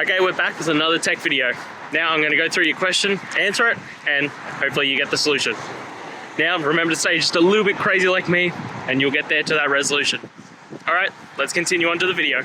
Okay, we're back with another tech video. Now I'm going to go through your question, answer it, and hopefully you get the solution. Now remember to stay just a little bit crazy like me, and you'll get there to that resolution. Alright, let's continue on to the video.